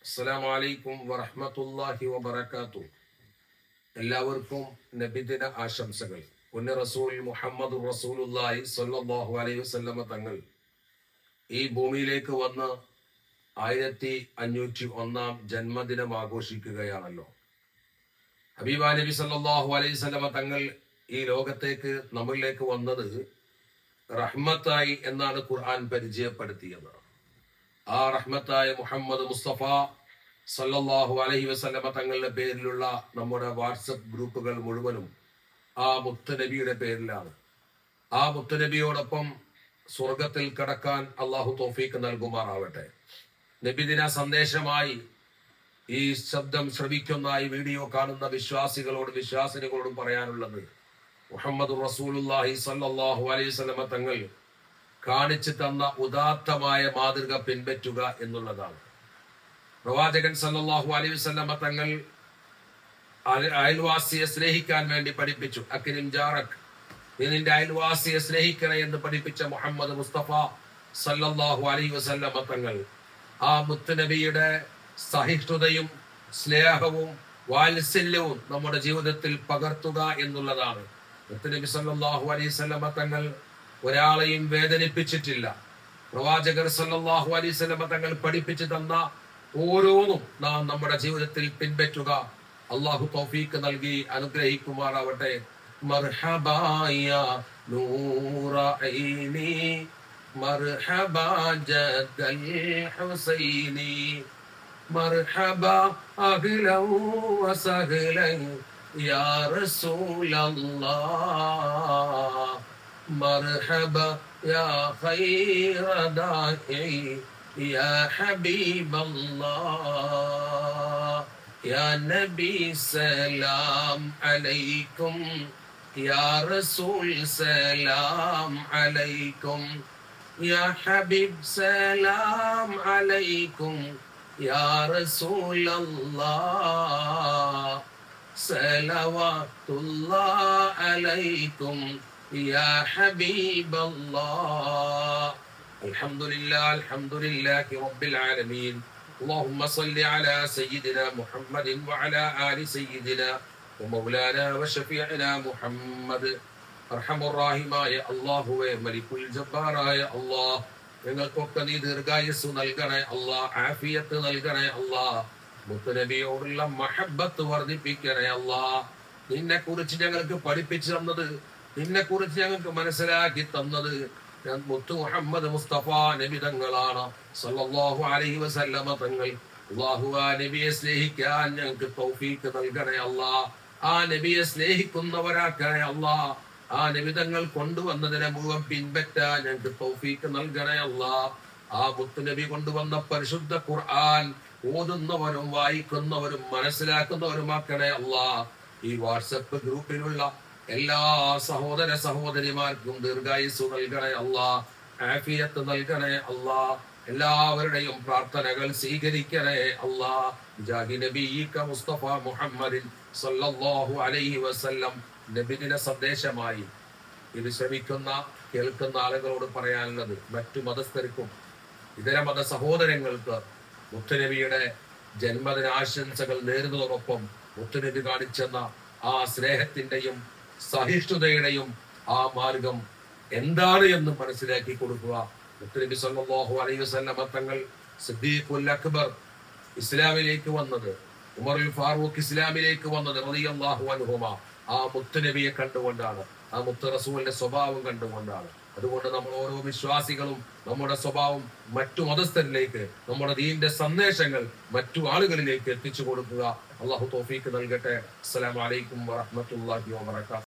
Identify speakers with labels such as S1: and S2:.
S1: അസ്സലാമു അലൈക്കും വറഹ്മത്തുള്ളാഹി വബറകാതുഹു. എല്ലാവർക്കും നബിദിന ആശംസകൾ. പുണ്യ റസൂൽ മുഹമ്മദ് റസൂലുള്ളാഹി സ്വല്ലല്ലാഹു അലൈഹി വസല്ലമ തങ്ങൾ ഈ ഭൂമിയിലേക്ക് വന്ന് 1501 ജന്മദിനം ആഘോഷിക്കുകയാണല്ലോ. ഹബീബ നബി സല്ലല്ലാഹു അലൈഹി വസല്ലമ തങ്ങൾ ഈ ലോകത്തേക്ക് നമ്മളിലേക്ക് വന്നത് റഹ്മത്തായി എന്നാണ് ഖുർആൻ പരിചയപ്പെടുത്തിയത്. ആ റഹ്മത്തായ മുഹമ്മദ് മുസ്തഫ സല്ലല്ലാഹു അലൈഹി വസല്ലമ തങ്ങളുടെ പേരിലുള്ള നമ്മുടെ വാട്സപ്പ് ഗ്രൂപ്പുകൾ മുഴുവനും ആ മുത്തുനബിയുടെ പേരിലാണ്. ആ മുത്തുനബിയോടൊപ്പം സ്വർഗത്തിൽ കടക്കാൻ അള്ളാഹു തൗഫീഖ് നൽകുമാറാവട്ടെ. നബിദിന സന്ദേശമായി ഈ ശബ്ദം ശ്രവിക്കുന്ന ഈ വീഡിയോ കാണുന്ന വിശ്വാസികളോടും പറയാനുള്ളത്, മുഹമ്മദ് റസൂലുള്ളാഹി സല്ലല്ലാഹു അലൈഹി വസല്ലമ തങ്ങൾ കാണിച്ചു തന്ന ഉദാത്തമായ മാതൃക പിൻപറ്റുക എന്നുള്ളതാണ്. പ്രവാചകൻ സല്ലല്ലാഹു അലൈഹി വസല്ലമ തങ്ങൾ അയൽവാസിയെ സ്നേഹിക്കാൻ വേണ്ടി പഠിപ്പിച്ചു. അക്രിം ജാറക്, നീ നിന്റെ അയൽവാസിയെ സ്നേഹിക്കണേ എന്ന് പഠിപ്പിച്ച മുഹമ്മദ് മുസ്തഫ സല്ലല്ലാഹു അലൈഹി വസല്ലമ തങ്ങൾ ആ മുത്തുനബിയുടെ സഹിഷ്ണുതയും സ്നേഹവും വാത്സല്യവും നമ്മുടെ ജീവിതത്തിൽ പകർത്തുക എന്നുള്ളതാണ്. മുത്തുനബി സല്ലല്ലാഹു അലൈഹി വസല്ലമ തങ്ങൾ ഒരാളെയും വേദനിപ്പിച്ചിട്ടില്ല. പ്രവാചകർ സല്ലല്ലാഹു അലൈഹി വസല്ലമ തങ്ങൾ പഠിപ്പിച്ചു തന്ന ഓരോന്നും നാം നമ്മുടെ ജീവിതത്തിൽ പിൻപറ്റുക. അള്ളാഹു തൗഫീഖ് നൽകി അനുഗ്രഹിക്കുമാറാവട്ടെ. മർഹബാ യാ നൂറ ഐനി മർഹബാ ജദ്ദൽ ഹുസൈനി മർഹബാ അഹ്ലൻ വസഹ്ലൻ യാ റസൂലല്ലാഹ് മർഹബാ യാ ഖൈറ ദാഇ യാ ഹബീബല്ലാഹ് യാ നബി സലാം അലൈക്കും യാ റസൂൽ സലാം അലൈക്കും യാ ഹബീബ് സലാം അലൈക്കും യാ റസൂലല്ലാഹ് സലവാത്തുല്ലാഹി അലൈക്കും യാ ഹബീബല്ലാഹ്. അൽഹംദുലില്ലാഹി റബ്ബിൽ ആലമീൻ. اللهم صل على سيدنا محمد وعلى آل سيدنا ومولانا وشفيعنا محمد. അർഹമുറാഹിമായ അല്ലാഹുവേ, മലിക്കുൽ ജബ്ബാറായ അല്ലാഹ്, ഞങ്ങൾക്കൊക്കെ നീ ദീർഘായുസ്സ് നൽകണേ അല്ലാഹ്, ആഫിയത്ത് നൽകണേ അല്ലാഹ്, മുത്തുനബിയോടുള്ള മഹബ്ബത്ത് വർദ്ധിപ്പിക്കണേ അല്ലാഹ്. നിന്നെ കുറിച്ച് ഞങ്ങൾക്ക് പഠിപ്പിച്ചു തന്നത്, നിന്നെ കുറിച്ച് ഞങ്ങൾക്ക് മനസ്സിലാക്കി തന്നത് മുത്തു മുഹമ്മദ് മുസ്തഫ നബി തങ്ങളാണ് സല്ലല്ലാഹു അലൈഹി വസല്ലമ തങ്ങൾ. അല്ലാഹു ആ നബിയെ സ്നേഹിക്കാൻ ഞങ്ങൾക്ക് തൗഫീഖ് നൽകണേ അല്ലാഹ്. ആ നബിയെ സ്നേഹിക്കുന്നവരാക്കണേ അല്ലാഹ്. ആ നബി തങ്ങൾ കൊണ്ടുവന്നതിനെ മുഴുവൻ പിൻപറ്റാൻ ഞങ്ങൾക്ക് തൗഫീഖ് നൽകണേ അല്ലാഹ്. ആ മുത്തുനബി കൊണ്ടുവന്ന പരിശുദ്ധ ഖുർആൻ ഓതുന്നവരും വായിക്കുന്നവരും മനസ്സിലാക്കുന്നവരുമാക്കണേ അല്ലാഹ്. ഈ വാട്സപ്പ് ഗ്രൂപ്പിലുള്ള എല്ലാ സഹോദര സഹോദരിമാർക്കും ദീർഘായുസ്സ് നൽകണേ അല്ലാഹ്, ആഫിയത്ത് നൽകണേ അല്ലാഹ്. എല്ലാവരുടെയും പ്രാർത്ഥനകൾ സ്വീകരിക്കണേ അല്ലാഹ്. ജാഹി നബിയിക മുസ്തഫ മുഹമ്മദിൻ സല്ലല്ലാഹു അലൈഹി വസല്ലം. നബിദിന സന്ദേശമായി ഇത് ശ്രമിക്കുന്ന കേൾക്കുന്ന ആളുകളോട് പറയാനുള്ളത്, മറ്റു മതസ്ഥർക്കും ഇതര മത സഹോദരങ്ങൾക്ക് മുത്തുനബിയുടെ ജന്മദിന ആശംസകൾ നേരുന്നതോടൊപ്പം മുത്തുനബി കാണിച്ചെന്ന ആ സ്നേഹത്തിന്റെയും സഹിഷ്ണുതയുടെയും ആ മാർഗം എന്താണ് എന്ന് മനസ്സിലാക്കി കൊടുക്കുക. മുത്തുനബി സല്ലല്ലാഹു അലൈഹി വസല്ലമ തങ്ങൾ സിദ്ദീഖുൽ അക്ബർ ഇസ്ലാമിലേക്ക് വന്നത്, ഉമറുൽ ഫാറൂഖ് ഇസ്ലാമിലേക്ക് വന്നത് റളിയല്ലാഹു അൻഹുമാ ആ മുത്തുനബിയെ കണ്ടുകൊണ്ടാണ്, ആ മുത്ത് റസൂലിന്റെ സ്വഭാവം കണ്ടുകൊണ്ടാണ്. അതുകൊണ്ട് നമ്മൾ ഓരോ വിശ്വാസികളും നമ്മുടെ സ്വഭാവം മറ്റു മതസ്ഥരിലേക്ക്, നമ്മുടെ ദീന്റെ സന്ദേശങ്ങൾ മറ്റു ആളുകളിലേക്ക് എത്തിച്ചു കൊടുക്കുക. അല്ലാഹു തൗഫീഖ് നൽകട്ടെ. അസ്സലാമു അലൈക്കും വറഹ്മത്തുള്ളാഹി വബറകാതുഹു.